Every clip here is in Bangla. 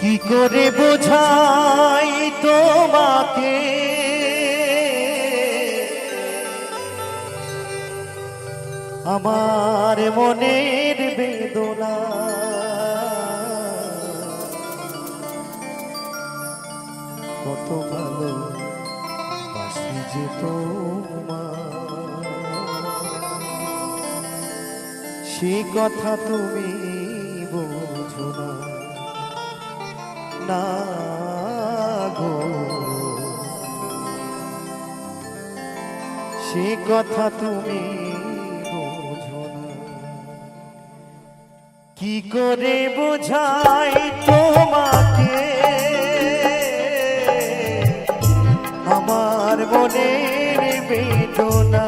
কি করে বোঝাই তোমাকে আমার মনের বেদনা, কত ভালো বাসি যে তোমার, সে কথা তুমি বোঝো না, না গো সে কথা তুমি বোঝো না। কি করে বোঝাই তোমাকে আমার মনের বেদনা,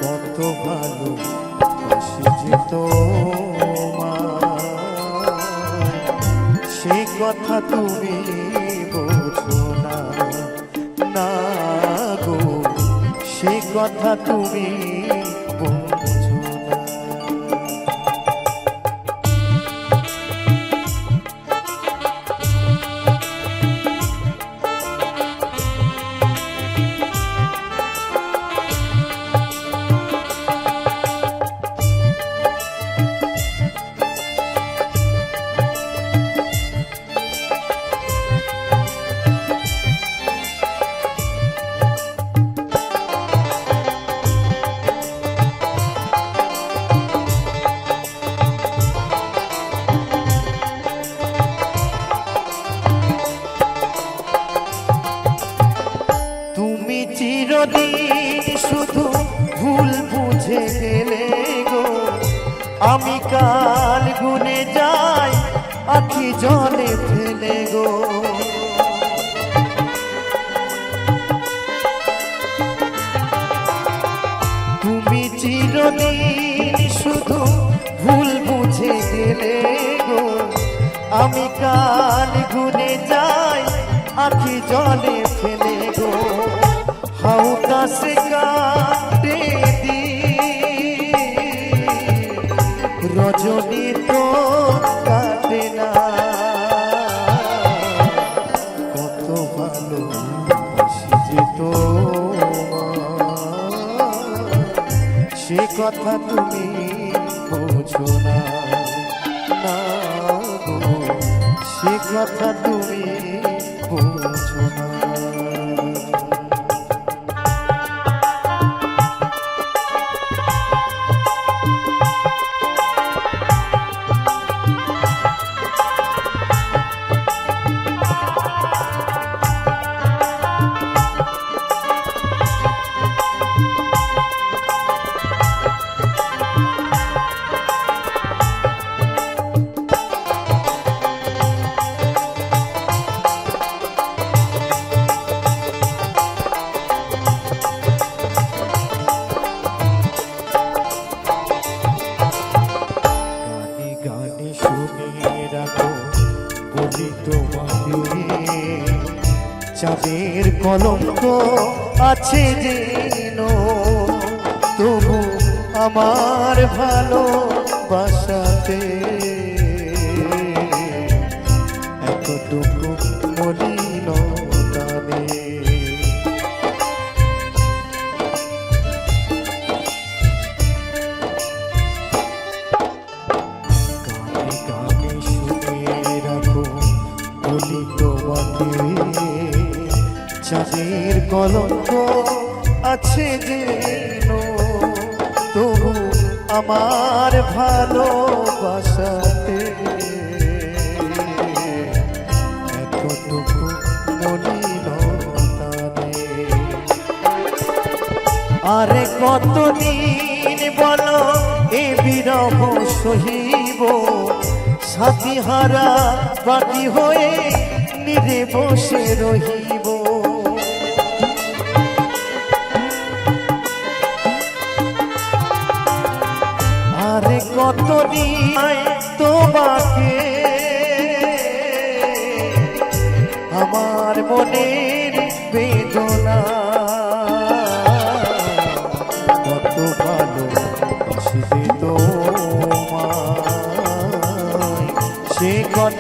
কত ভালো বাসি যে তোমার, সে কথা তুমি বোঝো না, না গো সে কথা তুমি বোঝো না। চিরদিন শুধু ভুল বুঝে গেলে গো, আমি কাল গুনে যাই আখি জলে ফেলে গো। তুমি চিরদিন শুধু ভুল বুঝে গেলে গো, আমি কাল গুনে যাই আখি জলে ফেলে গো। হাউতা সে কাটে দি রজনী তো কাটে না, কত ভালো বাসি যে তোমার, সে কথা তুমি বোঝো না, না গো সে কথা তুমি বোঝো না। চাঁদের কলঙ্ক আছে যেন, তবু আমার ভালোবাসাতে এতটুকু মলিনতা নেই। গানে গানে শুনে রাখো বলি তোমাকে, চাঁদের কলঙ্ক আছে যেন, তবু আমার ভালোবাসাতে এতটুকু মলিনতা নেই। আরে কতদিন বলো এ বিরহ সহিব, সাথী হারা বাকি হয়ে নীরে বসে রহিব। আরে কতদিন তোমাকে আমার মনের বেদনা, কত ভালো বাসি যে তোমায়,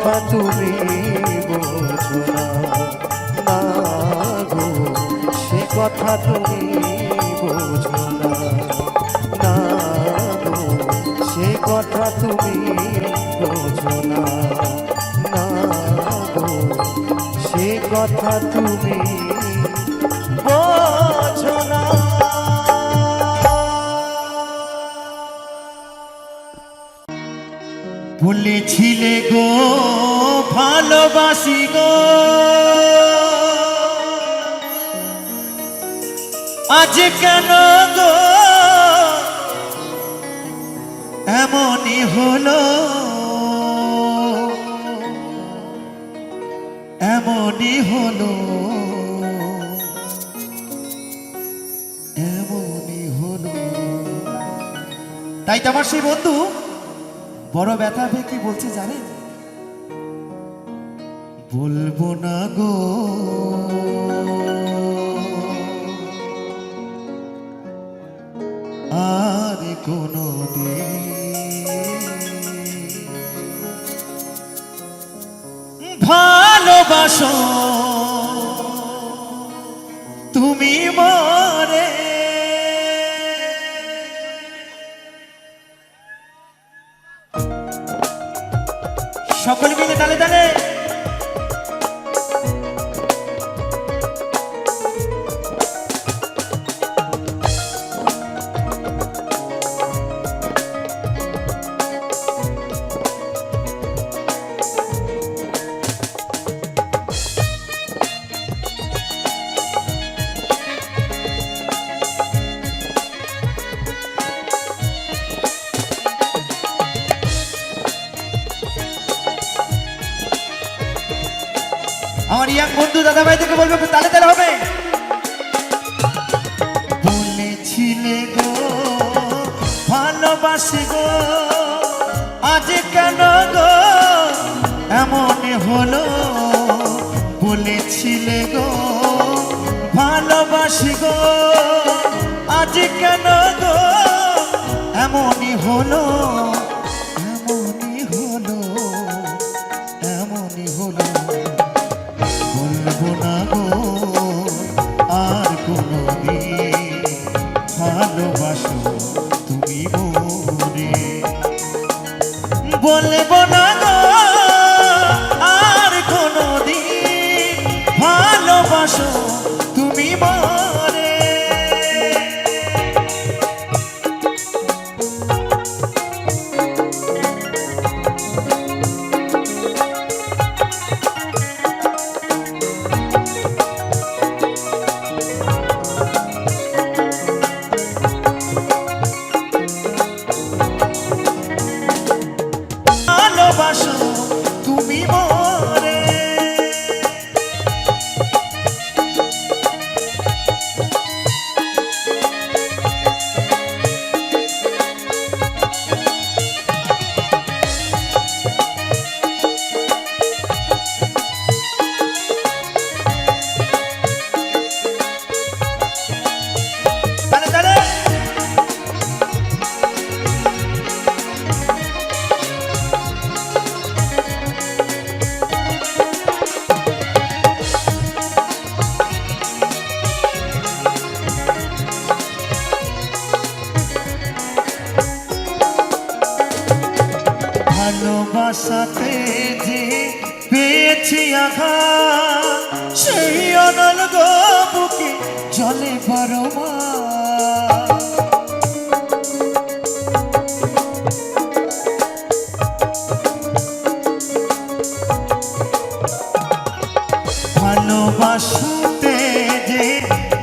কথা তুমি বোঝো না, না গো সে কথা তুমি বোঝো না, না গো সে কথা তুমি বোঝো না, না গো সে কথা তুমি বোঝো না। বলেছিলে গো ভালোবাসি গো, আজ কেন গো এমনই হলো, এমনই হলো, এমনই হলো। তাই তো আমার সেই বন্ধু বড় ব্যথা পেয়ে কি বলছে জানেন? বলবো না গো আর কোনো ভালোবাসো তুমি মরে। সকলে মিলে তালে তালে আমার ইয়াং বন্ধু দাদা ভাই থেকে বলবে তালে তালে হবে। বলেছিলে গো ভালোবাসি গো, আজ কেন গো এমন হলো। বলেছিলে গো ভালোবাসি গো, আজ কেন গো এমনই হলো, এমনই হলো, এমনই হলো। বলবো না গো আর কোনো দিন ভালোবাসো তুমি মরে। বলবো না গো আর কোনো দিন ভালোবাসো তুমি মরে। ভালোবাসো তুমি মরে। তালে তালে ভালোবাসাতে যে পেয়েছি আঘাত, সেই অনল গো বুকে জলে পরমা। ভালোবাসাতে যে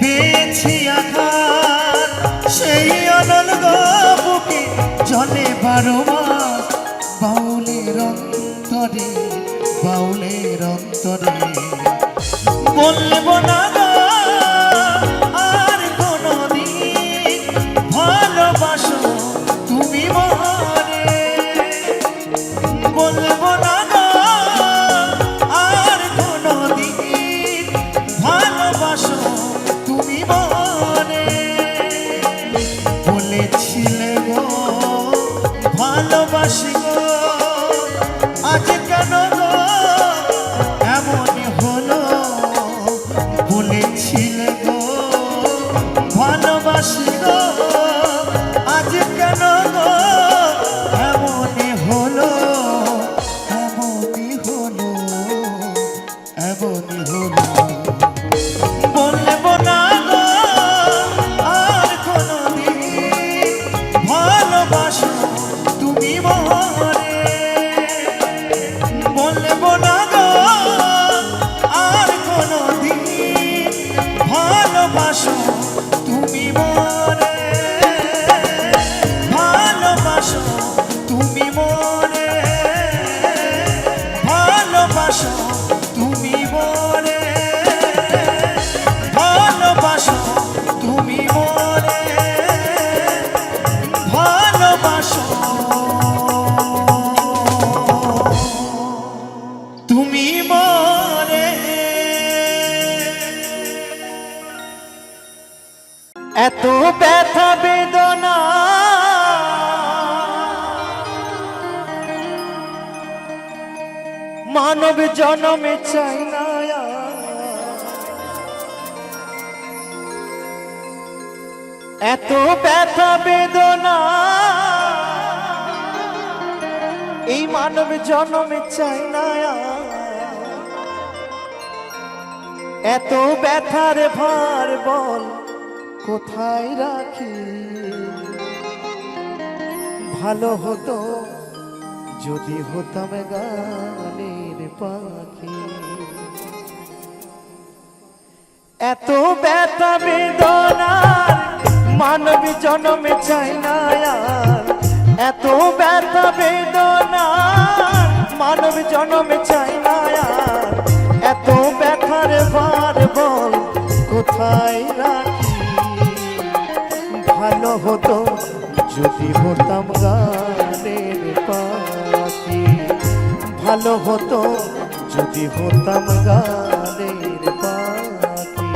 পেয়েছি আঘাত, সেই অনল গো বুকে জলে পরমা। বাউলের অন্তরে, বাউলের অন্তরে বলবো না গো আর কোনো দিন ভালোবাসো তুমি মরে। বলবো না গো আর কোনো দিন ভালোবাসো তুমি মরে। বলেছিলে গো ভালোবাসি গো, আজ কেন গো মানব জনমে চাই না এত ব্যথা বেদনা, এই মানব জনমে চাই না এত ব্যথার ভার, বল কোথায় রাখি। ভালো হতো যদি হতাম গানের পাখি। এত ব্যথা বেদনার মানব জনমে চাই না এত ব্যথা বেদনার মানব জনমে চাই না এত ব্যথার ভার, বল কোথায় রাখি। ভালো হতো যদি হতাম গানের পাখি। ভালো হতো যদি হতাম গানের পাখি।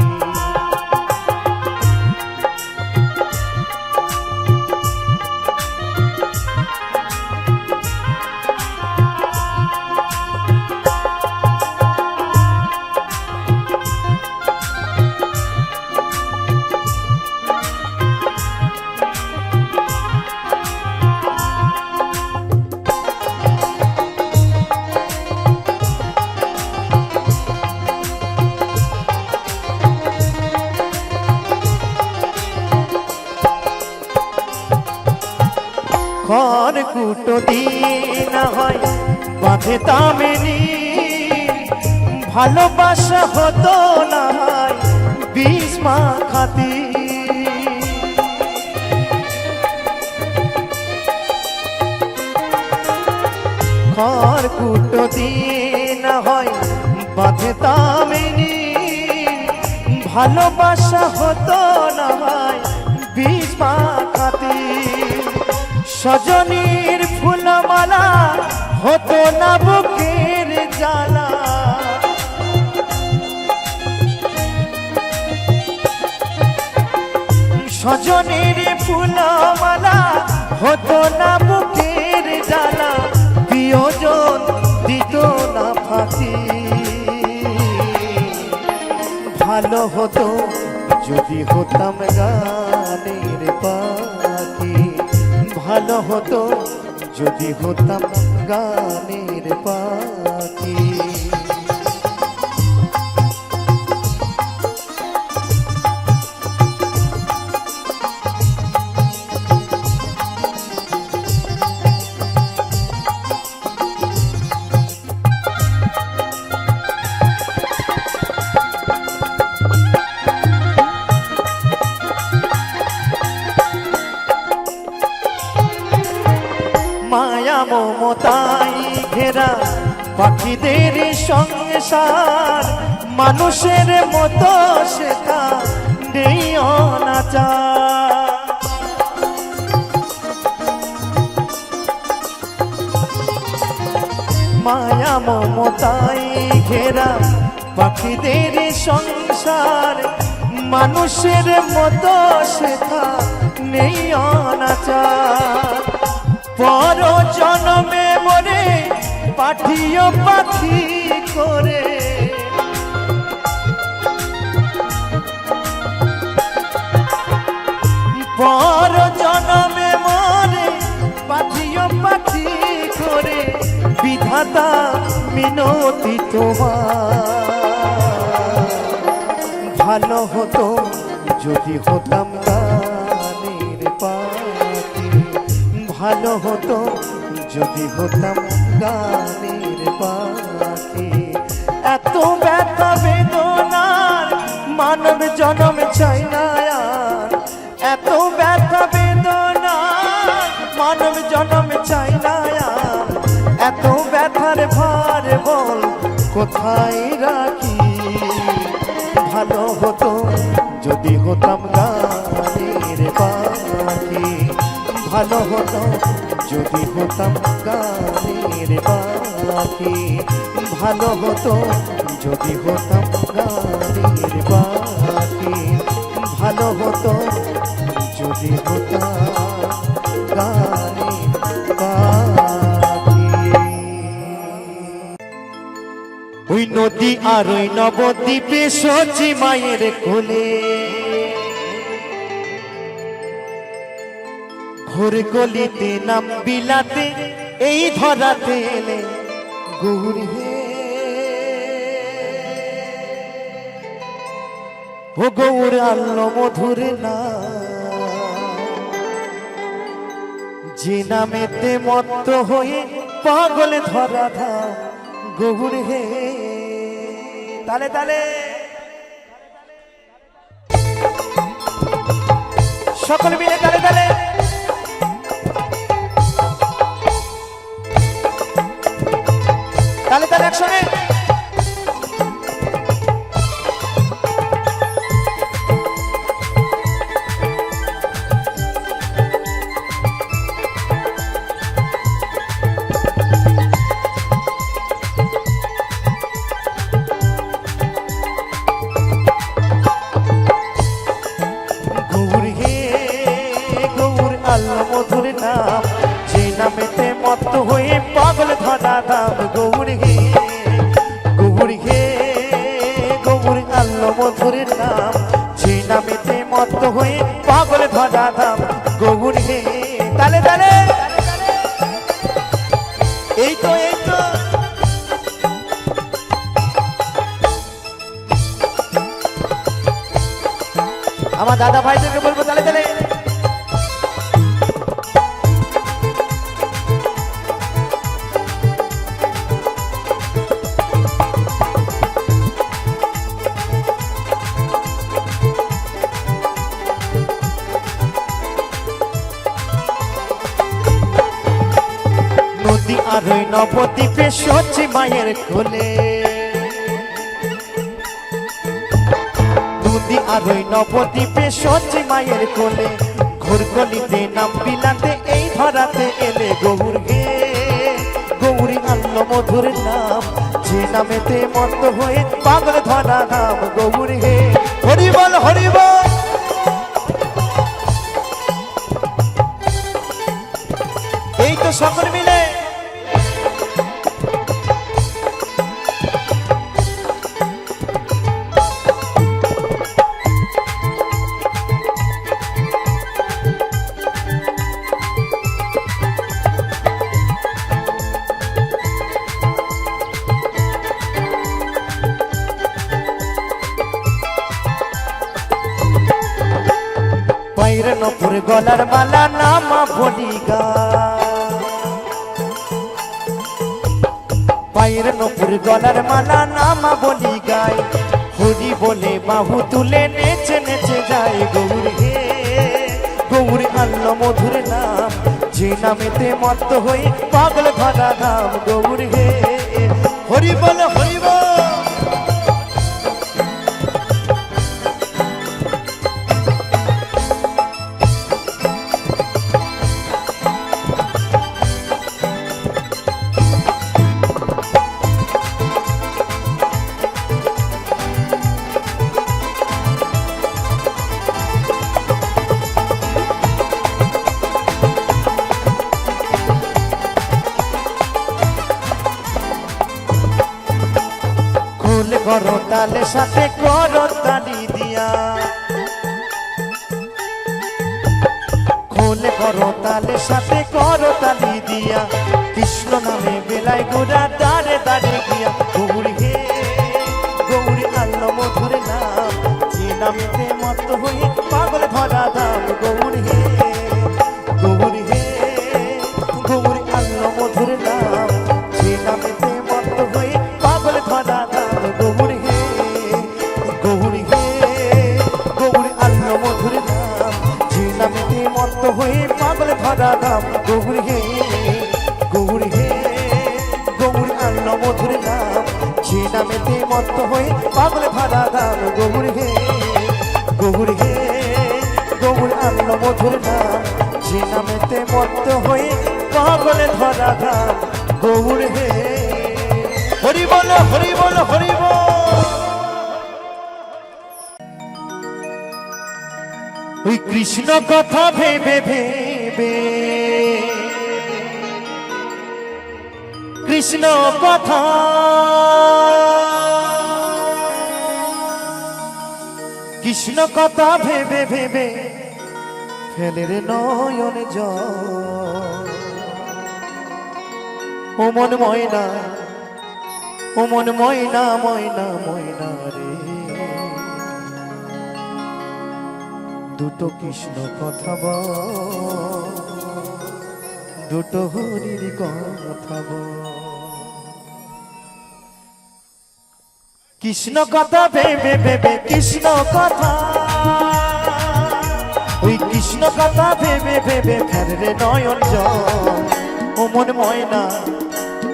ঘর কুটো দিন হয় বাঁধে তামেনি, ভালোবাসা হতো না হয় বিষ মাখাতি। ঘর কুটো দিন হয় বাঁধে তামেনি, ভালোবাসা হতো না হয় বিষ মাখাতি। সজনীর ফুলমালা হতো না বুকের জ্বালা, সজনীর ফুলমালা হতো না বুকের জ্বালা, প্রিয়জন দিত না ফাঁকি। ভালো হতো যদি হতাম গানের পাখি। ভালো হতো যদি হতাম গানের পাখি। মায়া মমতাই ঘেরা পাখিদের সংসার, মানুষের মতো সেটা নেই অনাচার। মায়া মমতাই ঘেরা পাখিদের সংসার, মানুষের মতো সেটা নেই অনাচার। পর জন্মে মরে পাঠিও পাখি করে, পর জন্মে মরে পাঠিও পাখি করে। বিধাতা মিনতি তোমার, ভালো হতো যদি হতাম গানের পাখি। ভালো হতো যদি হতাম গানের পাখি। এত ব্যথা বেদনার মানব জনম চাই না এত ব্যথা বেদনার মানব জনম চাই না এত ব্যথার ভার, বল কোথায় রাখি। ভালো হতো যদি হতাম গানের পাখি। ভালো হতো যদি হতাম গানের পাখি। ভালো হতো যদি হতাম গানের পাখি। ভালো হতো যদি হতাম গানের পাখি। নদী আর ওই নবদ্বীপে সচি মায়ের কোলে ঘোর গলিতে নাম বিলাতে এই ধরাতে এলে গৌর হে ও গৌর আল্লো মধুর না যে নামেতে মত্ত হয়ে পাগল ধরা ধা গৌর হে তালে তালে সকল মিলে তালে তালে তালে তালে একসঙ্গে মধুর নাম যে নামেতে মত্ত হয়ে পাগল ধরা দাম গৌর হে গৌর আল্লো মধুর নাম যে নামেতে মত্ত হয়ে পাগল ধরা দাম গৌর হে তালে তালে এই তো আমার দাদা ভাইদেরকে বলবো তালে তালে নদী আর ওই নবদ্বীপে সচি মায়ের কোলে নদী আর ওই নবদ্বীপে সচি মায়ের কোলে ঘোর গলিতে নাম বিলাতে এই ধরাতে এলে গৌর হে গৌরী আল্লো মধুর নাম যে নামেতে মত্ত হয়ে পাগল ধরা নাম গৌর হে হরি বল হরি বল এই তো সকল মিলে পায়ের নপুর গলার মালা নামা বলি গা পায়ের নপুর গলার মালা নামা বলি গায় হরি বলে বাহু তুলে নেচে নেচে যায় গৌর হে গৌর আল্লো মধুর নাম যে নামেতে মত্ত হয়ে পাগল ধরা নাম গৌর হে হরি বল হরি বল করো তালে সাথে করো তালি দিয়া খোলে করো তালে সাথে করো তালি দিয়া কৃষ্ণ নামে বেলায় গোড়া দাঁড়ে দাঁড়ে গিয়া গৌরী হে গৌরী আল্লো মধুর নাম যে নামেতে মত্ত হয়ে পাগল ধরা দাম গৌরী হে গৌরী আল্লো মধুর নাম যে নামেতে মত্ত হয়ে পাগল ধরা দাম গৌর হে গৌর আল্লো মধুর নাম যে নামেতে মত্ত হয়ে পাগল ধরা দাম গৌর হে গৌর আল্লো মধুর নাম যে নামেতে মত্ত হয়ে পাগল ধরা দাম গৌর হে গৌর আল্লো মধুর নাম যে নামেতে মত্ত হয়ে পাগল ধরা দাম গৌর হে হরি বল হরি বল হরি বল ওই কৃষ্ণ কথা ভেবে ভেবে কৃষ্ণ কথা কৃষ্ণ কথা ভেবে ভেবে ফেলে রে নয়ন জল। ও মন ময়না, ও মন ময়না, ময়না ময়না রে, দুটো কৃষ্ণ কথা বল, দুটো হরির কথা বল। কৃষ্ণ কথা ভেবে ভেবে কৃষ্ণ কথা, ওই কৃষ্ণ কথা ভেবে ভেবে ফেলে রে নয়ন জল। ও মন ময়না,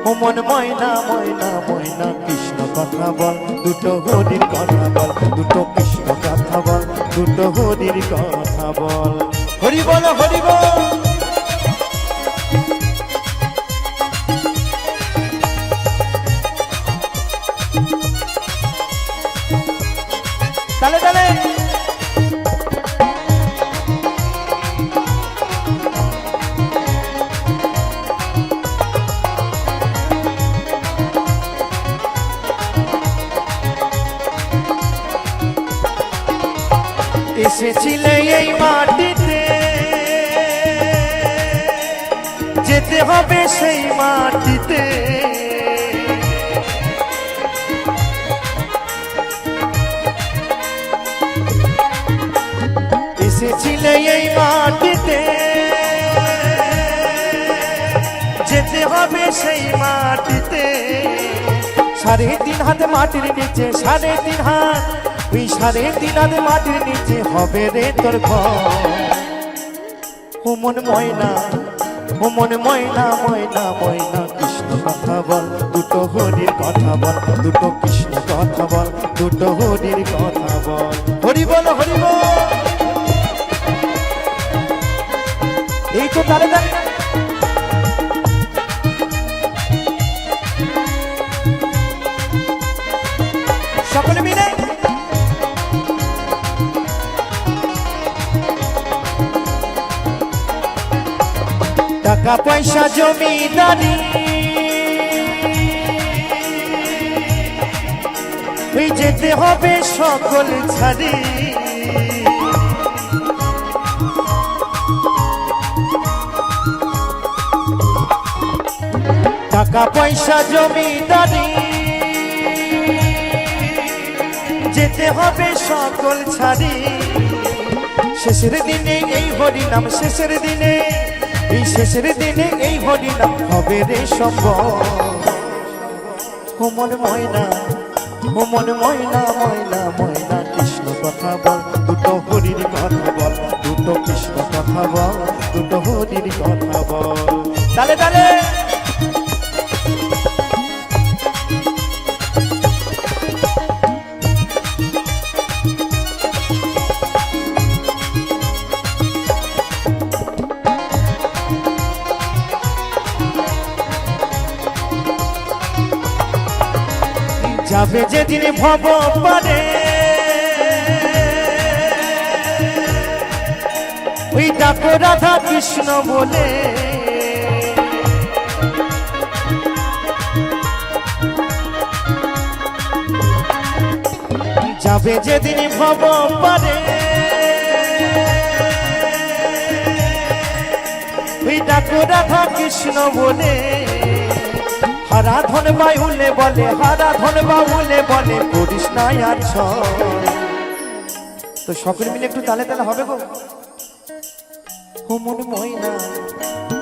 ও মন ময়না, ময়না ময়না, কৃষ্ণ কথা বল, দুটো হরির কথা বল, দুটো কৃষ্ণ কথা বল, দুটো হরির কথা বল। হরি বল, হরি বল। তালে তালে এসেছিলে এই মাটিতে, যেতে হবে সেই মাটিতে। এসেছিলে এই মাটিতে, যেতে হবে সেই মাটিতে। 3.5 হাত মাটির নিচে, 3.5 হাত, ওই 3.5 হাত মাটির নিচে হবে রে তোর ঘর। ও মন ময়না, ও মন ময়না, ময়না ময়না, কৃষ্ণ কথা বল, দুটো হরির কথা বল, দুটো কৃষ্ণ কথা বল, দুটো হরির কথা বল। হরি বল, হরি বল। এই তো তালে তালে সকলে মিলে। টাকা পয়সা জমিদারি, ওই যেতে হবে সকল ছাড়ি। টাকা পয়সা জমিদারি, যেতে হবে সকল ছাড়ি। শেষের দিনে এই হরি নাম, শেষের দিনে, এই শেষের দিনে এই হরি নাম হবে রে সম্ভব। ও মন ময়না, ও মন ময়না, ময়না ময়না, কৃষ্ণ কথা বল, দুটো হরির কথা বল, দুটো কৃষ্ণ কথা বল, দুটো হরির কথা বল। তালে তালে যাবে যেদিন ভব পারে, ওই ডাকো রাধা কৃষ্ণ বলে। যাবে যেদিন ভব পারে, ওই ডাকো রাধা কৃষ্ণ বলে। হারাধন বাউলে বলে, হারাধন বাউলে বলে, করিস না আর ছল। তো সকলে মিলে একটু তালে তালে হবে গো। ও মন ময়না,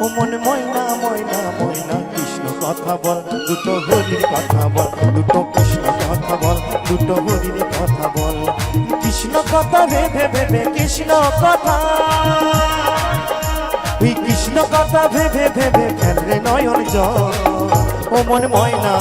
ও মন ময়না, ময়না ময়না, কৃষ্ণ কথা বল, দুটো হরির কথা বল, দুটো কৃষ্ণ কথা বল, দুটো হরির কথা বল। কৃষ্ণ কথা ভেবে ভেবে কৃষ্ণ কথা, ওই কৃষ্ণ কথা ভেবে ভেবে ফেলে নয়ন জল। ও মন ময়না,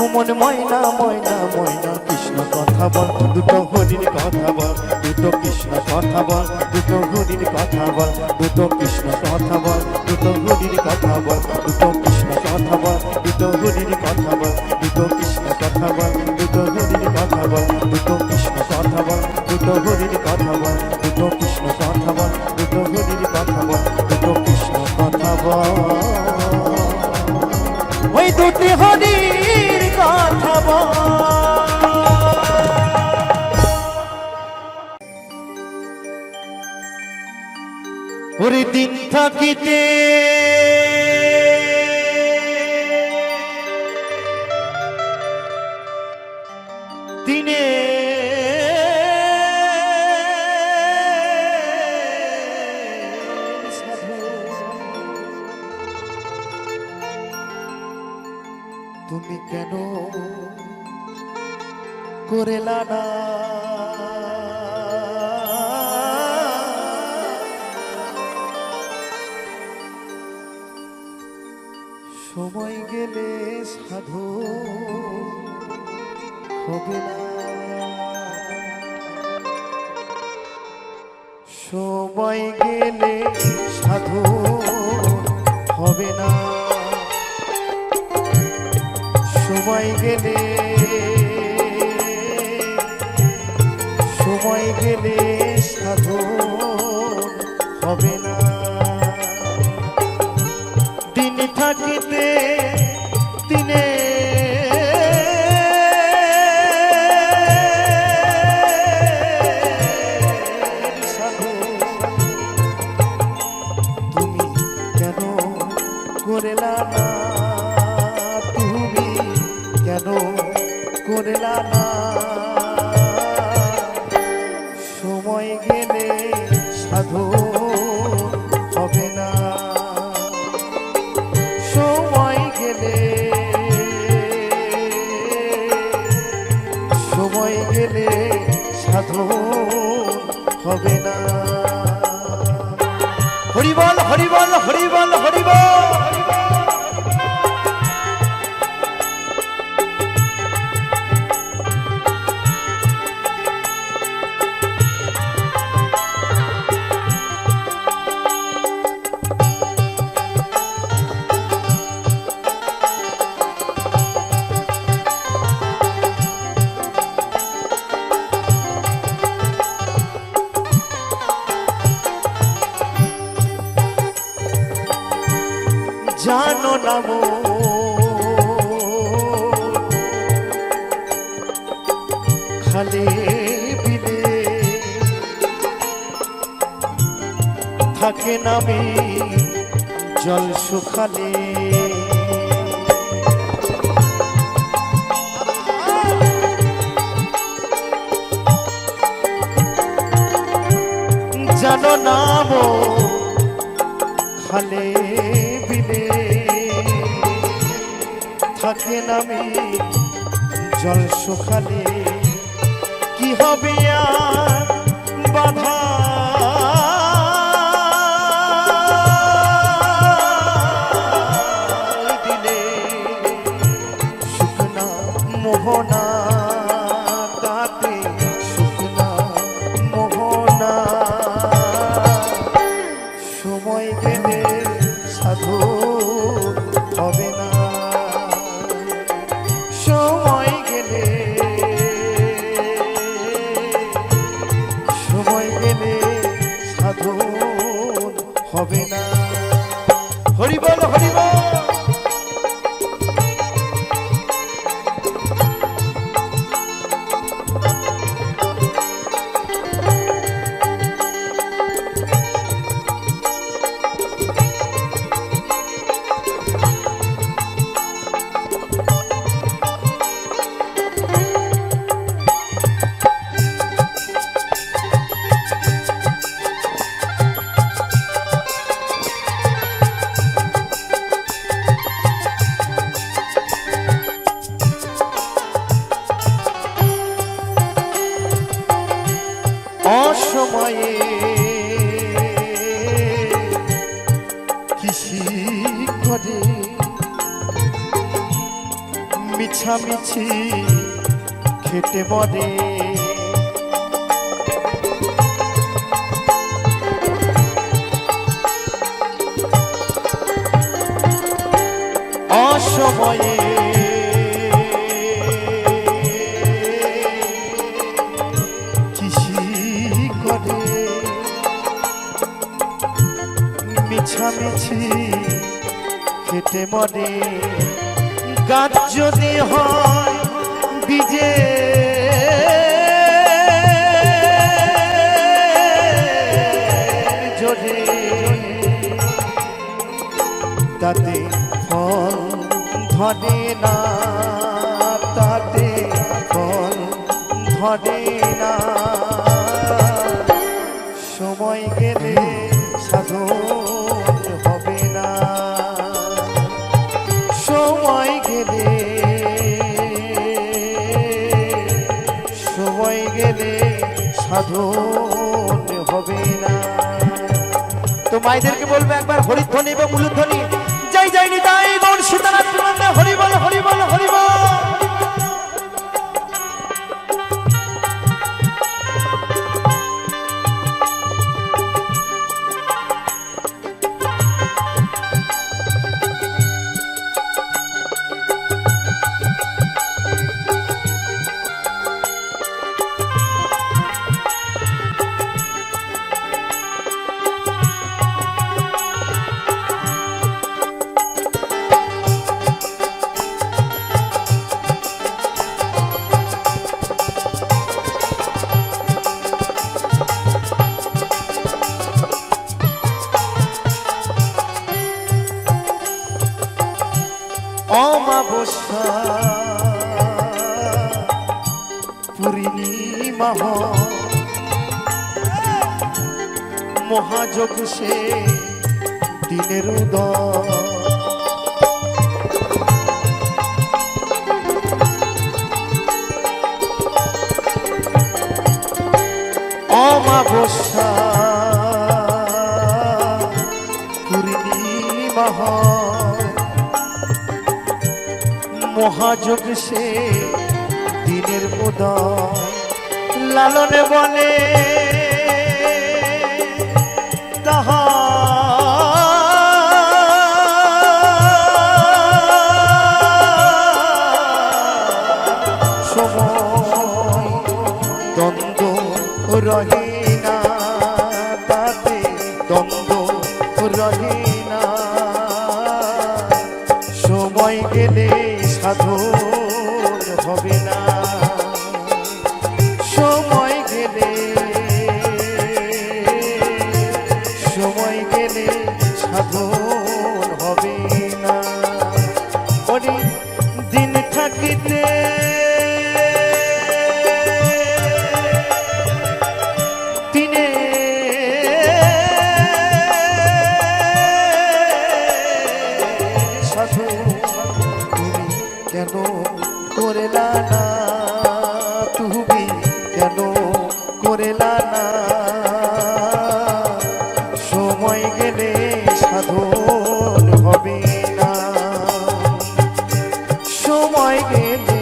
ও মন ময়না, ময়না ময়না, কৃষ্ণ কথা বল, দুটো হরির কথা বল, দুটো কৃষ্ণ কথা বল, দুটো হরির কথা বল, দুটো কৃষ্ণ কথা বল, দুটো হরির কথা বল, দুটো কৃষ্ণ কথা বল, দুটো হরির কথা বল, দুটো কৃষ্ণ কথা বল, দুটো হরির কথা বল, দুটো কৃষ্ণ কথা বল, দুটো হরির কথা বল, দুটো কৃষ্ণ কথা বল, দুটো হরির কথা বল, দুটো কৃষ্ণ কথা বল। ওই দুটি হরির কথা বল। থাকিতে দিনে তুমি কেন করেলা না সময় গেলে সাধু হবে না সময় গেলে সাধু হবে না সময় গেলে সাধু হবে না দিন থাকিতে দিনে সাধু তুমি কেন করেলা না তুমি কেন করেলা না সময় গেলে সাধু হবে না সময় গেলে সাধু হবে না হরিবল হরিবল হরিবল হরিবল জানো না মো খালে বিলে থাকে নামে জল শুকালে জানো না মো খালে বিলে থাকে নামে জল শুকালে কি হবে আর বাধা দিলে শুকনা মোহনা তাতে শুকনা মোহনা সময় গেলে সাধু হবে না সময় গেলে সাধু হবে না হরিবল হরিবল অসময়ে কৃষি করে মিছামিছি খেটে মরে অসময়ে মিছামিছি খেটে মরে গাছ যদি হয় বীজে জোরে ফল ধরে না, তাতে ফল ধরে না। সময় গেলে সাধন হবে না, সময় গেলে, সময় গেলে সাধন হবে না। তো মায়েদেরকে বলবো একবার হরিধ্বনি এবং মূলধ্বনি যাই যাইনি তাই গৌর সীতানাথ প্রেমানন্দে হরি বল হরি বল হরি বল। অমাবস্যা পূর্ণিমা মহাযোগ সে দিনের উদয়। অমাবস্যা পূর্ণিমা মহাযোগ সে দিনের উদয়। লালন বলে তাহা সময় দ্বন্দ্ব রহে না, তাতে দ্বন্দ্ব রহে না। সময় গেলে সাধন হবে না, সময় গেলে, সময় গেলে সাধন হবে না। ওরে দিন থাকিতে দিনে সাধন কেন করেলা না, তুমি কেন করেলা না। সময় গেলে সাধন হবে না, সময় গেলে,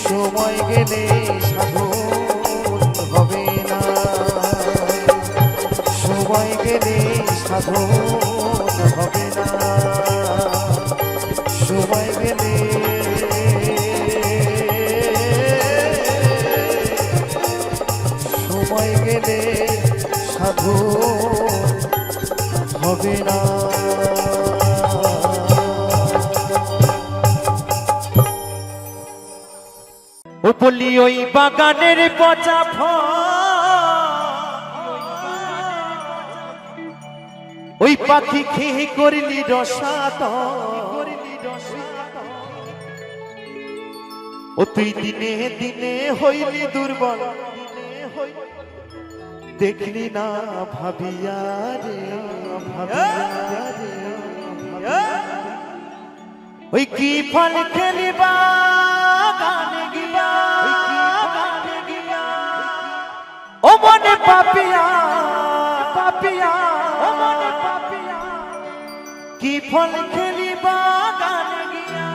সময় গেলে সাধন হবে না, সময় গেলে সাধন হবে না, সময় গেলে, সময় গেলে সাধন হবে না। ও বলি ওই বাগানের পচা ওই পাখি খেয়ে করলি রসাতল। ও তুই দিনে দিনে হইলি দুর্বল, দেখলি না ভাবিয়া রে, ভাবিয়া রে। ওই কি ফল খেলিবা গানে গিয়া, ও মনে পাপিয়া পাপিয়া, ও মনে পাপিয়া। কি ফল খেলিবা গানে গিয়া,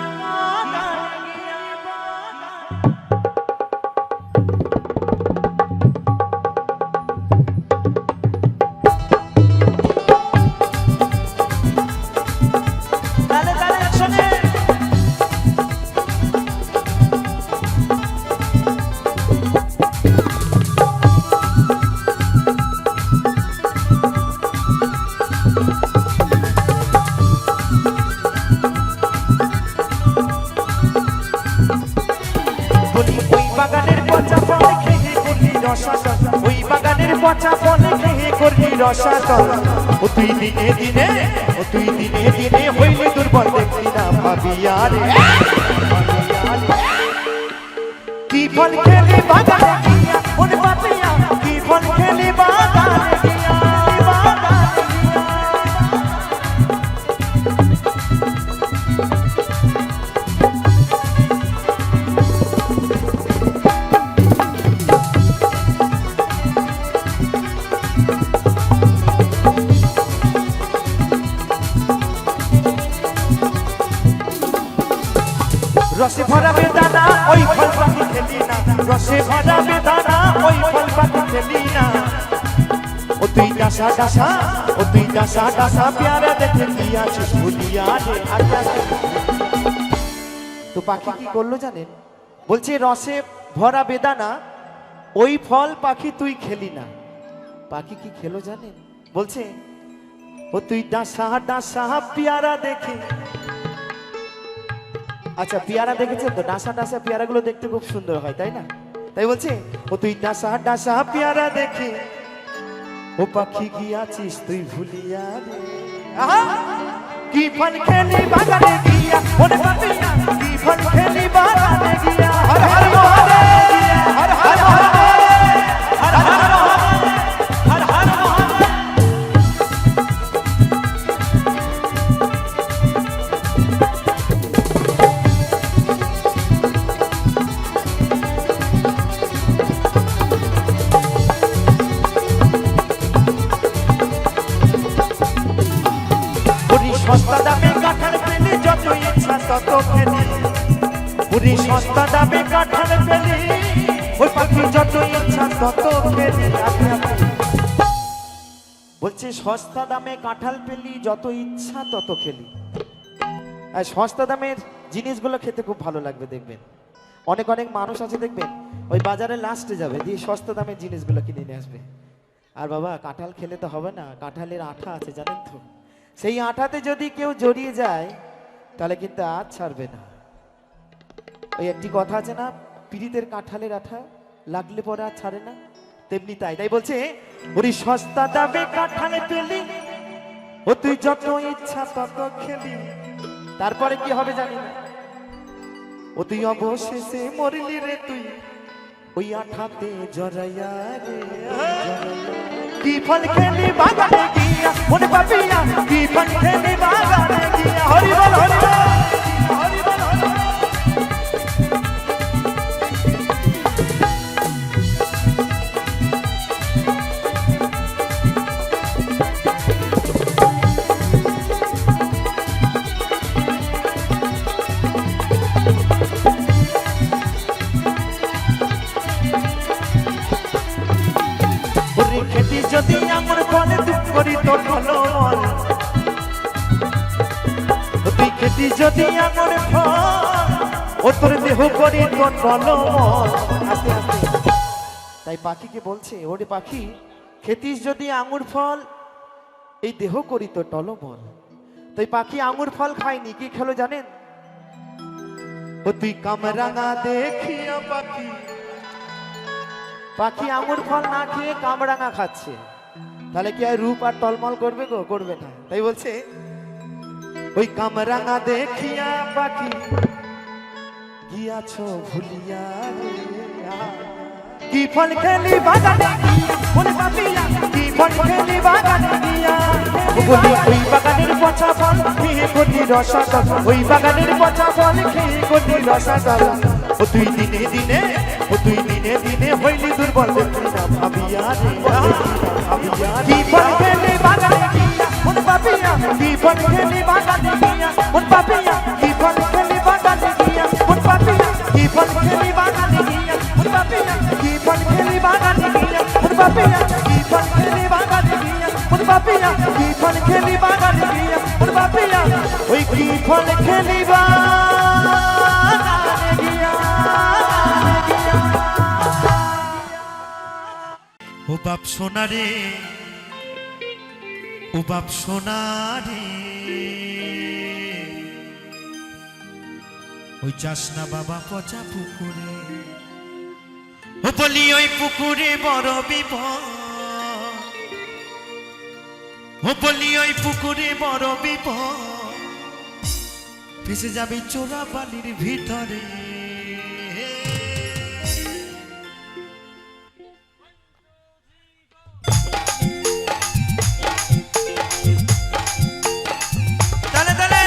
পচা ফল খেয়ে করলি রসাতল ও তুই দিনে দিনে ও তুই দিনে দিনে হইলি দুর্বল দেখলি না ভাবিয়া রে কি ফল খেলি বাগানে গিয়া ওরে বাপিয়া কি ফল খেলি বাগানে গিয়া বাগানে রসে ভরা বেদানা ওই ফল পাখি খেলি না রসে ভরা বেদানা ওই ফল পাখি খেলি না ও তুই ডাসা ডাসা ও তুই ডাসা ডাসা প্যারা দেখে গিয়াছিস ভুলিয়া রে তো পাখি কি করলো জানেন বলছে রসে ভরা বেদানা ওই ফল পাখি তুই খেলি না পাখি কি খেলো জানেন বলছে ও তুই ডাসা ডাসা পেয়ারা দেখে আচ্ছা পেয়ারা দেখেছেন তো ডাসা ডাসা পেয়ারাগুলো দেখতে খুব সুন্দর হয় তাই না তাই বলছে ও তুই ডাসা ডাসা পেয়ারা দেখে ও পাখি গিয়াছিস তুই ভুলিয়া রে কি ফল খেলি বাগানে গিয়া ওরে বাপিয়া কি ফল খেলি বাগানে গিয়া হর হর মহাদেব হর হর মহাদেব হর হর মহাদেব হর হর মহাদেব সস্তা দামে কাঁঠাল পেলি যত ইচ্ছা তত খেলি পুরি সস্তা দামে কাঁঠাল পেলি ওই পাখি যত ইচ্ছা তত খেলি বলছে সস্তা দামে কাঁঠাল পেলি যত ইচ্ছা তত খেলি আর সস্তা দামের জিনিসগুলো খেতে খুব ভালো লাগবে দেখবেন অনেক অনেক মানুষ আছে দেখবেন ওই বাজারে লাস্টে যাবে দিয়ে সস্তা দামের জিনিসগুলো কিনে নিয়ে আসবে আর বাবা কাঁঠাল খেলে তো হবে না কাঁঠালের আঠা আছে জানেন তো সেই আঠাতে যদি কেউ জড়িয়ে যায় তাহলে কিন্তু আর ছাড়বে না ওই একটি কথা আছে না পিরিতের কাঁঠালের আঠা লাগলে পরে আর ছাড়ে না তেমনি তাই তাই বলছে ওরে সস্তা দামে কাঁঠালে পেলি ও তুই যত ইচ্ছা তত খেলি তারপরে কি হবে জানি না ও তুই অবশেষে মরলি রে তুই ওই আঠাতে জড়াইয়া রে কি ফল খেলি বাগানে গিয়া ওরে বাপিয়া কি ফল খেলি বাগানে গিয়া হরি বল হরি বল হরি বল খেতি যদি আমার ফলে দুঃখ করি তোর ভালো মন তুই খেতি যদি আমার ফল ও তোর দেহ করি তোর ভালো মন আস্তে আস্তে তাই পাখিকে বলছে ওরে পাখি খেতিস যদি আঙুর ফল এই দেহ করি তোর টলমল তাই পাখি আঙুর ফল খায়নি কি খেলো জানেন ও তুই কামরাঙা দেখিয়া পাখি পাখি আঙুর ফল না খেয়ে কামরাঙা খাচ্ছে তাহলে কি আর রূপ আর টলমল করবে গো করবে না তাই বলছে ওই কামরাঙা দেখিয়া পাখি গিয়াছো ভুলিয়া রে কি ফল খেলি বাগানে গিয়া ওরে বাপিয়া কি ফল খেলি বাগানে গিয়া বলি ওই বাগানের পচা ফল খেয়ে কোটি রসাতল ওই বাগানের পচা ফল খেয়ে কোটি রসাতল ও তুই দিনে দিনে ও তুই দিনে দিনে হইলি দুর্বল দেখলি না ভাবিয়া রে ভাবিয়া কি ফল খেলি বাগানে গিয়া ওরে বাপিয়া কি ফল খেলি বাগানে গিয়া ওরে বাপিয়া কি ফল খেলি বাগানে গিয়া ওরে বাপিয়া কি ফল খেলি বাগানে গিয়া ওরে বাপিয়া কি ফল খেলি বাগানে গিয়া ওরে বাপিয়া কি ফল খেলি বাগানে গিয়া ওরে বাপিয়া কি ফল খেলি বাগানে গিয়া ওরে বাপিয়া ওই কি ফল খেলি বাগানে গিয়া ও বাপ সোনা রে ও বাপ সোনা রে ওই চাষ না বাবা পচা পুকুরে ও বলি ওই পুকুরে বড় বিপদ ও বলি ওই পুকুরে বড় বিপদ, ভেসে যাবে চোরা বালির ভিতরে। তালে তালে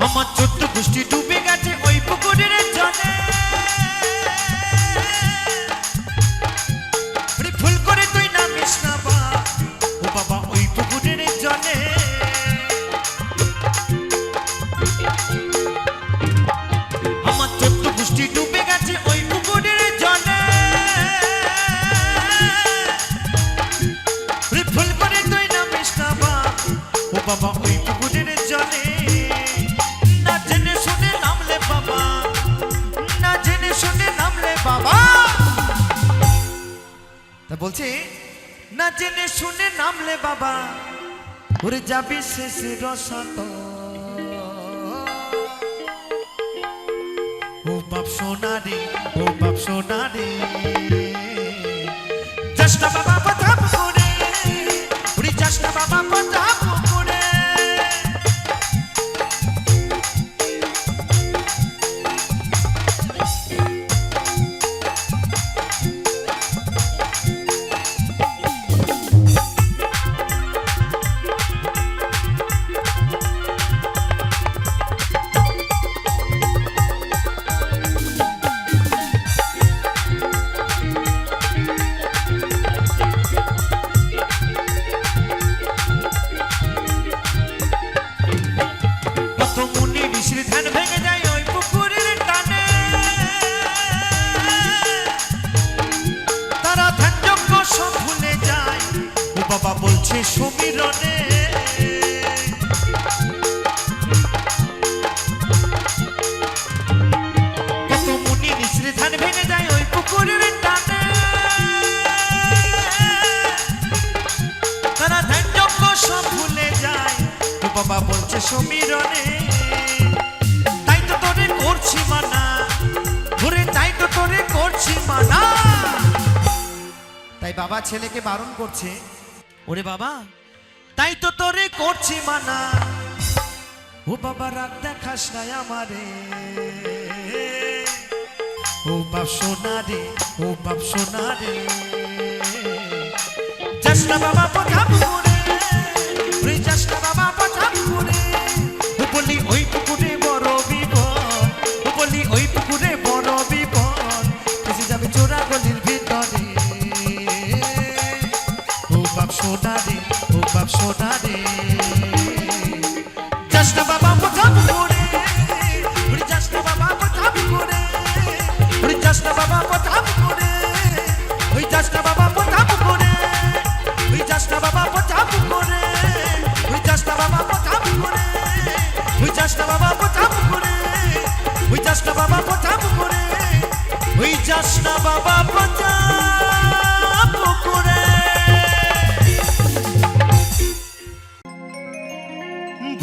আমার ছোট্ট গোষ্ঠী ডুবে গেছে ওই পুকুরের জলে, ফুল করে তুই নামিস না বা ও বাবা ওই পুকুরের জলে। আমার ছোট্ট গোষ্ঠী ডুবে গেছে ওই পুকুরের জলে, ফুল করে তুই নামিস না বা ও বাবা ওই পুকুরের জলে। বলছে না জেনে শুনে নামলে বাবা ওরে যাবি শেষে রসত। ও বাপ সোনা রে, ও বাপ সোনা রে, চেষ্টা বাবা কথা করে ওরে চেষ্টা বাবা কথা করে। বাবা বলছে সমীরণে কত মুনি নিঃশ্রী ধান ভেঙে যায় ওই পুকুরের টানে। তারা ধ্যান যজ্ঞ সব ভুলে যায় ও বাবা বলছে সমীরণে। তাই তো তোরে করছি মানা ঘুরে, তাই তো তোরে করছি মানা। তাই বাবা ছেলেকে বারণ করছে, ওরে বাবা তাই তো তোরে করছি মানা, ও বাবা রাত দেখাস না আমারে। ও বাপ সোনা রে, ও বাপ সোনা রে, যাস না বাবা কথা করে ওরে যাস না বাবা কথা করে। ও বলি ওই পুকুরে বড় বিপদ, ও বলি ওই পুকুরে বড় বিপদ, ভেসে যাবে চোরা গলির ভিতরে। ও বাপ সোনা রে, ও বাপ সোনা রে, যাস না বাবা কথা করে ওরে যাস না বাবা কথা করে ওরে যাস না বাবা কথা করে ওই যাস না বাবা কথা করে ওই যাস না বাবা কথা করে।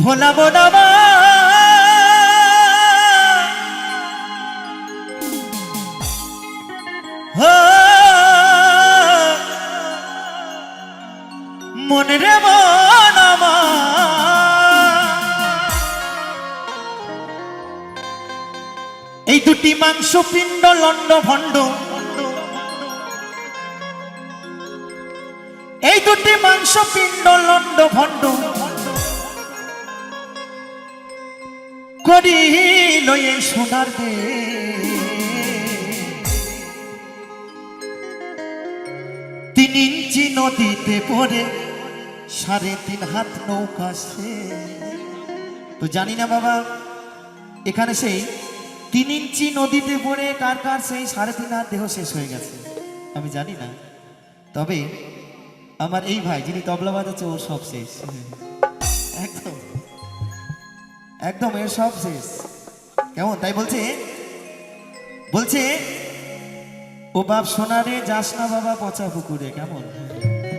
ভোলাবো না মা হো মন রে মন আমার এই দুটি মাংস পিণ্ড লন্ড ভণ্ড এই দুটি মাংস পিণ্ড লন্ড ভণ্ড করিল এই সোনার দে 3 ইঞ্চি নদীতে পড়ে 3.5 হাত নৌকা সে তো জানি না বাবা এখানে সেই 3 ইঞ্চি নদীতে পড়ে কার কার সেই 3.5 হাত দেহ শেষ হয়ে গেছে আমি জানি না তবে আমার এই ভাই যিনি তবলা বাজাচ্ছে ওর সব শেষ একদম একদম এর সব শেষ কেমন তাই বলছে ও বাপ সোনারে যাস না বাবা পচা পুকুরে কেমন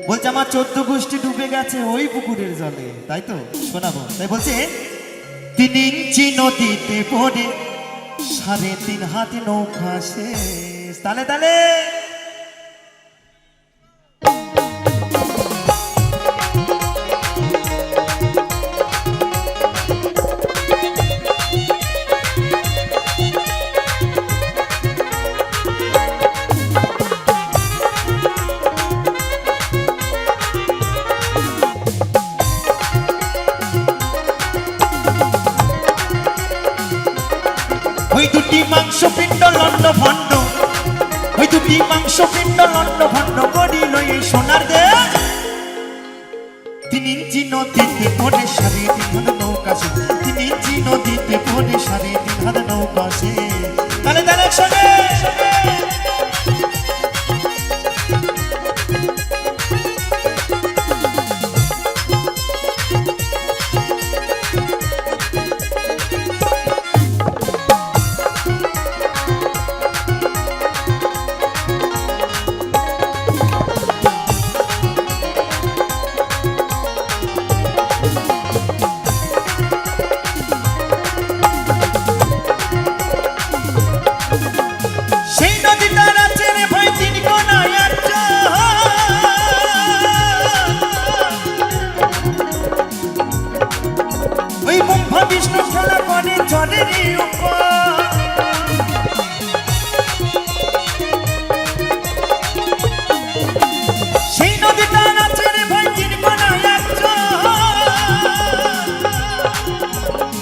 বলছে আমার 14 গোষ্ঠী ডুবে গেছে ওই পুকুরের জলে তাই তো শোনাবো তাই বলছে 3 ইঞ্চি নদীতে পড়ে 3.5 হাত নৌকা শেষ তালে তালে ওই দুটি মাংস পিণ্ড লন্ড ভণ্ড ওই দুটি মাংস পিণ্ড লন্ড ভণ্ড করিল এই সোনার দে 3 ইঞ্চি নদীতে পড়ে 3.5 হাত নৌকা সে 3 ইঞ্চি নদীতে পড়ে 3.5 হাত নৌকা সে তালে তালে শোনে বিষ্ণু খেলা করে জলের উপর সেই নদীটা নাচে রে ভাই তিন কোনায়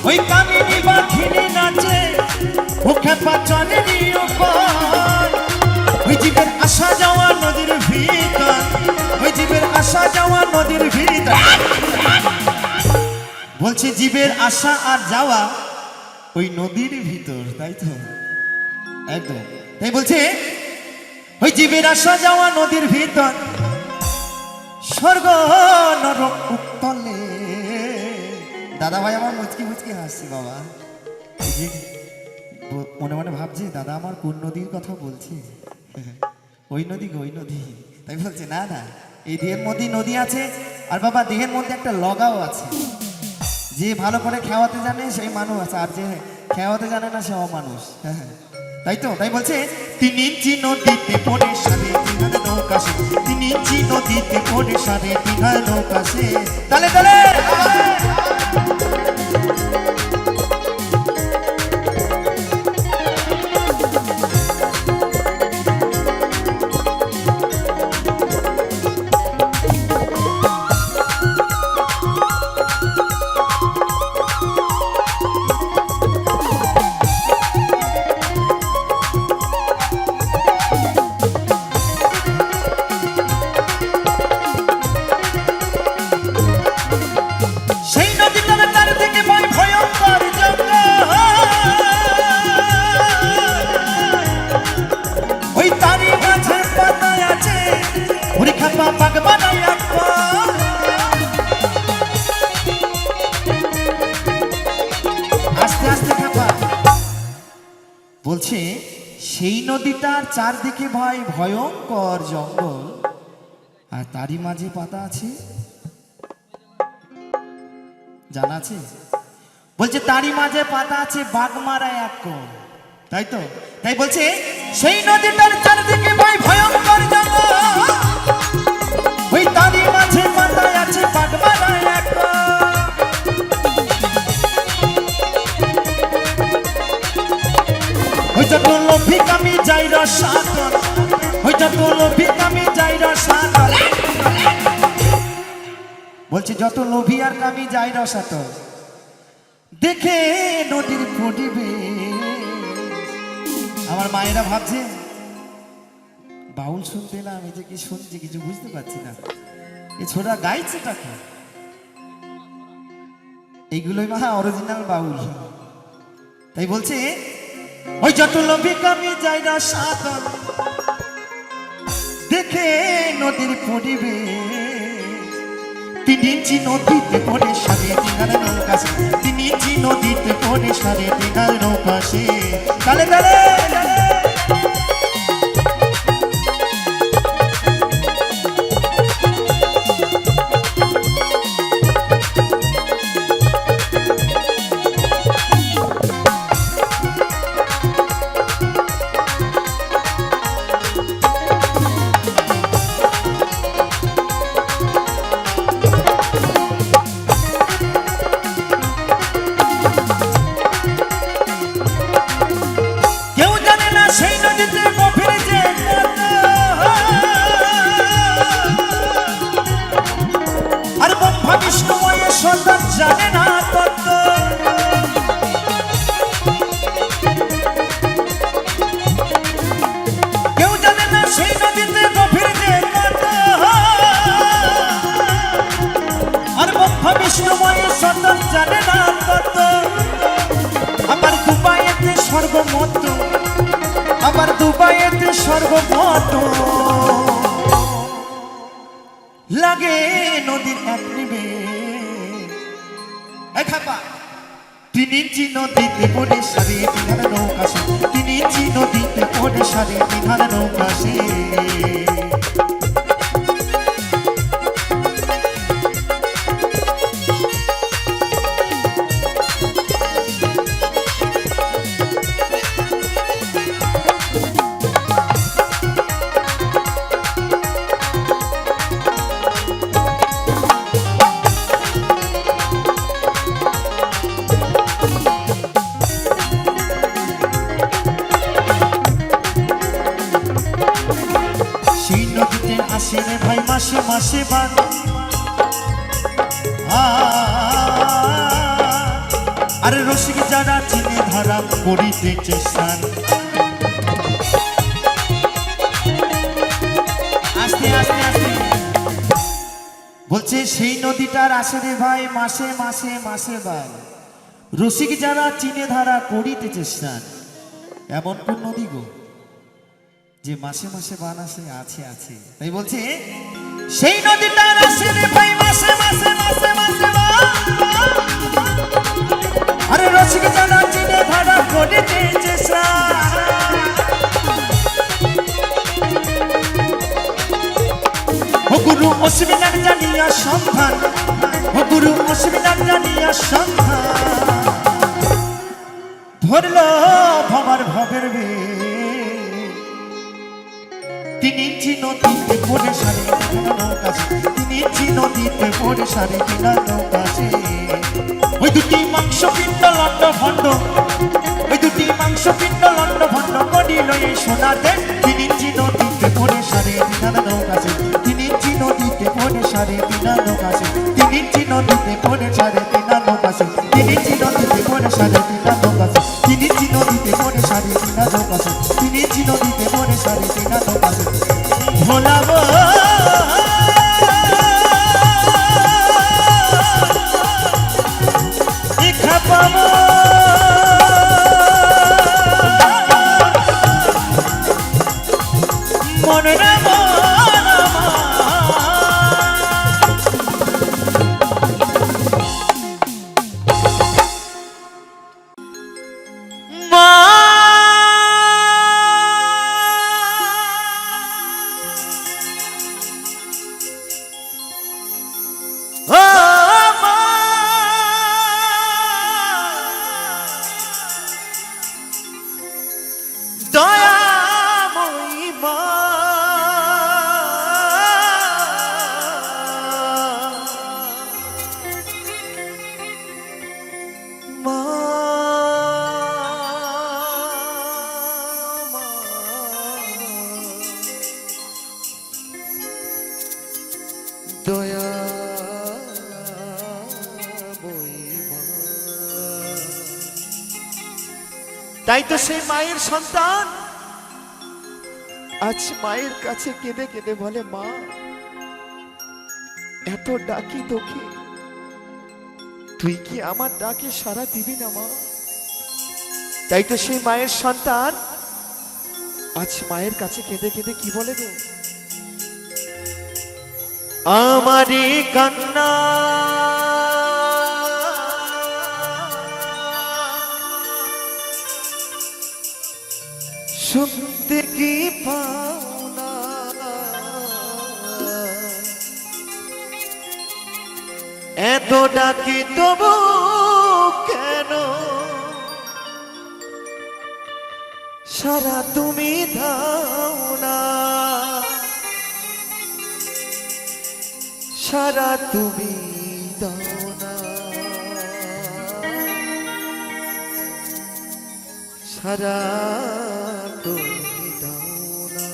ওই কামিনী বাঘিনী নাচে ও খেপা জলের উপর ওই জীবের আসা যাওয়া নদীর ভিতর ওই জীবের আসা যাওয়া নদীর ভিতর বলছে জীবের আসা আর যাওয়া ওই নদীর ভিতর তাই তো একদম তাই বলছে ওই জীবের আসা যাওয়া নদীর ভিতর স্বর্গ নরক উত্তলে দাদা ভাই আমার মুচকি মুচকি হাসছি বাবা মনে মনে ভাবছি দাদা আমার কোন নদীর কথা বলছে ওই নদী ওই নদী তাই বলছে না না এই দেহের মধ্যে নদী আছে আর বাবা দেহের মধ্যে একটা লগাও আছে যে ভালো করে খাওয়াতে জানে সেই মানুষ আছে আর যে খাওয়াতে জানে না সে অমানুষ তাই তো তাই বলছে 3 ইঞ্চি নদীতে পড়ে 3.5 হাত নৌকা সে 3 ইঞ্চি নদীতে পড়ে 3.5 হাত নৌকা সে তালে তালে বলছে সেই নদীটার চারদিকে ভাই ভয়ঙ্কর জঙ্গল আর তারই মাঝে পাতা আছে জানা আছে? বলছে তারই মাঝে পাতা আছে বাগমারা এক কোণ, তাই তো? তাই বলছে সেই নদীটার চারদিকে ভাই ভয়ঙ্কর জঙ্গল, ওই তারই মাঝে পাতা আছে বাগমারা এক কোণ। ওই যত লোভী কামি যাই রসাতল, ওই যত লোভী কামি যাই রসাতল, বলছে যত লোভী আর কামি যাই রসাতল, দেখে নদীর পরিবেশ। আমার মায়েরা ভাবছে বাউল শুনতে না, আমি যে কি শুনছি কিছু বুঝতে পারছি না, এ ছোড়া গাইছে টাকা। এইগুলোই মা অরিজিনাল বাউল। তাই বলছে ওই যত লোভী কামি যাই না সাতল, দেখে নদীর পরিবেশ। 3 ইঞ্চি নদীতে পড়ে 3.5 নৌকা, 3 ইঞ্চি নদীতে পড়ে 3.5 নৌকা সে তালে তালে জানে না তত্ত্ব। কেউ জানে না সেই নদীতে গভীর যে কত, আর ব্রহ্মা বিষ্ণুময় সন্তান জানে না তত্ত্ব। আমার দুবাইয়েতে সর্বমত, আমার দুবাইয়েতে সর্বমত লাগে নদীর এক নিবে। 3 ইঞ্চি নদীতে পড়ে 3.5 নৌকা সে, 3 ইঞ্চি নদীতে পড়ে 3.5 নৌকা সে। আসে রে ভাই মাসে মাসে বান, আর রসিক যারা চিনে ধরা করিতেছে স্নান। আস্তে আস্তে আস্তে বলছে সেই নদীটার আসে রে ভাই মাসে মাসে মাসে বান, রসিক যারা চিনে ধারা করিতেছে স্নান। এমন কোন নদী গো যে মাসে মাসে বান আসে? আছে আছে। তাই বলছে সেই নদীটার আসে রে ভাই মাসে মাসে মাসে মাসে বান, আরে রসিক জানা চিনে ধারা করিতেছে স্নান। ও গুরু অসুবিধার জানিয়া সন্ধান, ও গুরু অসুবিধার জানিয়া সন্ধান, ধরল ভবার ভবের বে। 3 ইঞ্চি নদীতে পড়ে 3.5 নৌকা সে, 3 ইঞ্চি নদীতে পড়ে 3.5 নৌকা সে। ওই দুটি মাংস পিণ্ড লন্ড ভণ্ড, ওই দুটি মাংস পিণ্ড লন্ড ভণ্ড করিল এই সোনাতে। 3 ইঞ্চি নদীতে পড়ে 3.5 নৌকা সে, 3 ইঞ্চি নদীতে পড়ে 3.5 নৌকা সে, 3 ইঞ্চি নদীতে পড়ে 3.5 নৌকা সে, 3 ইঞ্চি নদীতে পড়ে 3.5 নৌকা সে, 3 ইঞ্চি নদীতে পড়ে 3.5 নৌকা সে, 3 ইঞ্চি নদীতে পড়ে 3.5 নৌকা সে। ভোলাবো দেখা পাবো মনে রাখো তাই তো সেই মায়ের সন্তান আজ মায়ের কাছে কেঁদে কেঁদে বলে, মা এত ডাকি তোকে, তুই কি আমার ডাকে সাড়া দিবি না মা? তাই তো সেই মায়ের সন্তান আজ মায়ের কাছে কেঁদে কেঁদে কি বলে গো, আমারই কান্না শুনতে কি পাও না, এত ডাকি তবু কেন সারা তুমি দাও না, সারা তুমি দাও না, সারা তুমি দাও না।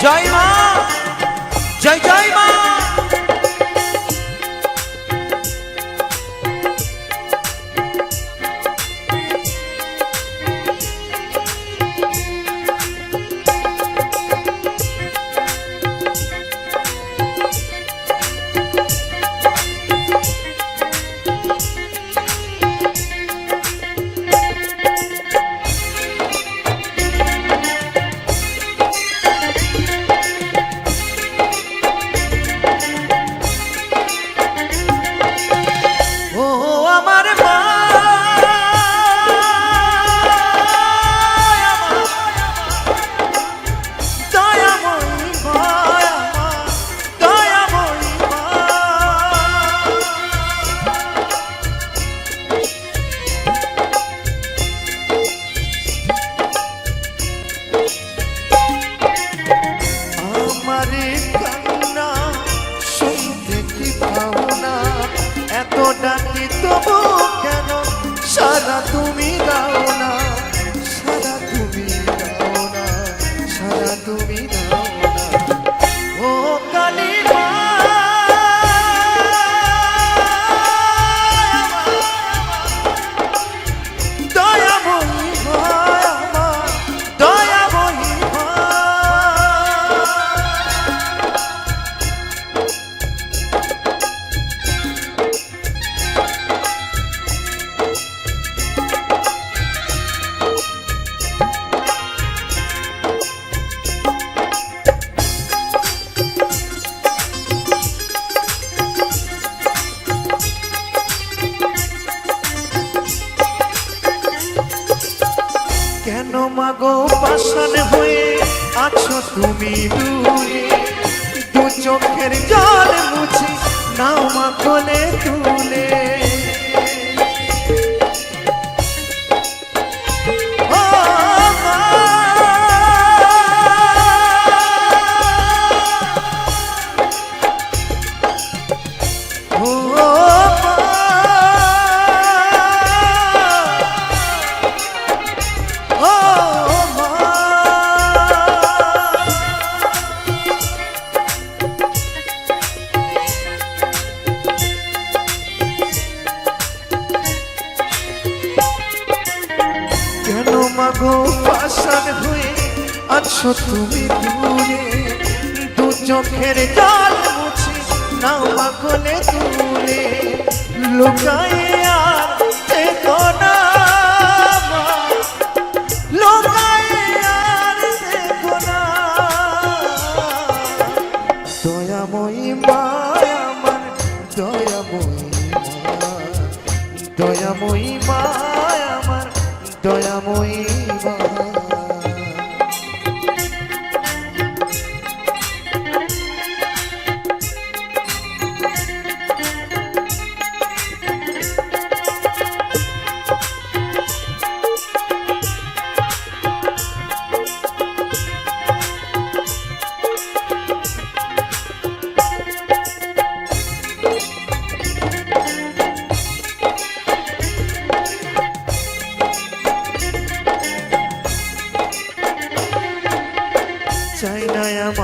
জয় মা, জয় জয় মা। ডাকি তবু কেন সারা তুমি দাও না, সারা তুমি দাও না, সারা তুমি দাও না। ও কালী মা দয়াময়ী মা, আমার দয়াময়ী মা। কেন মাগো পাষাণ হয়ে আছো তুমি দূরে, দু চোখের জল মুছে নাও মা কোলে তুলে। ও মা, ও মা, ও মা। কেন মাগো পাষাণ হয়ে আছো তুমি দূরে, দু চোখের জল মুছে নাও মা কোলে তুলে। লুকায়ে আর থেকো না মা, লুকায়ে আর থেকো না। দয়াময়ী মা আমার দয়াময়ী মা, দয়াময়ী মা আমার দয়াময়ী মা।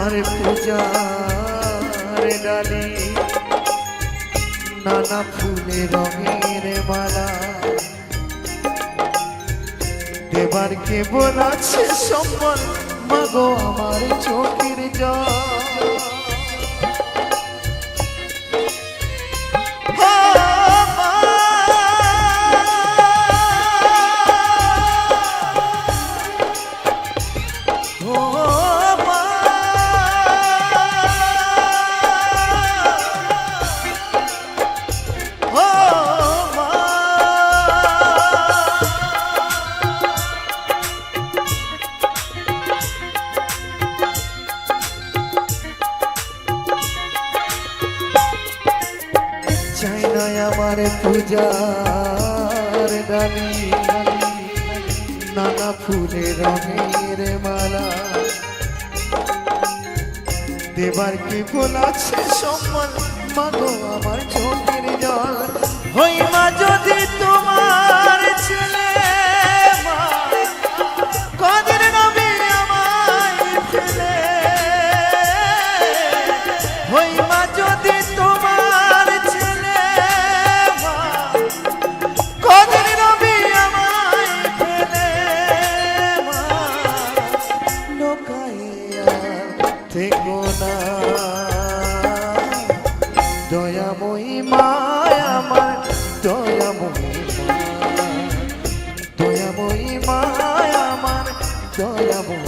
আমার পূজার ডালি নানা ফুলে রঙের মালা দেবার কে বলাছে সম্মান মাগো আমার চোখের জল চাই না আমার পূজার ডালি নানা ফুলে রঙের মালা দেবার কি বলাছে সম্মান মাগো আমার চোখের জল হই মা যদি তোমার ছেলে মা কদিন নবী আমায় ফেলে হই মা যদি তোমার ছেলে মা কদিন নবী আমায় ফেলে মা লোকাইয়া থেকো না দয়াময়ী মায় আমার দয়াময়ী মা দয়াময়ী মায় আমার দয়াময়ী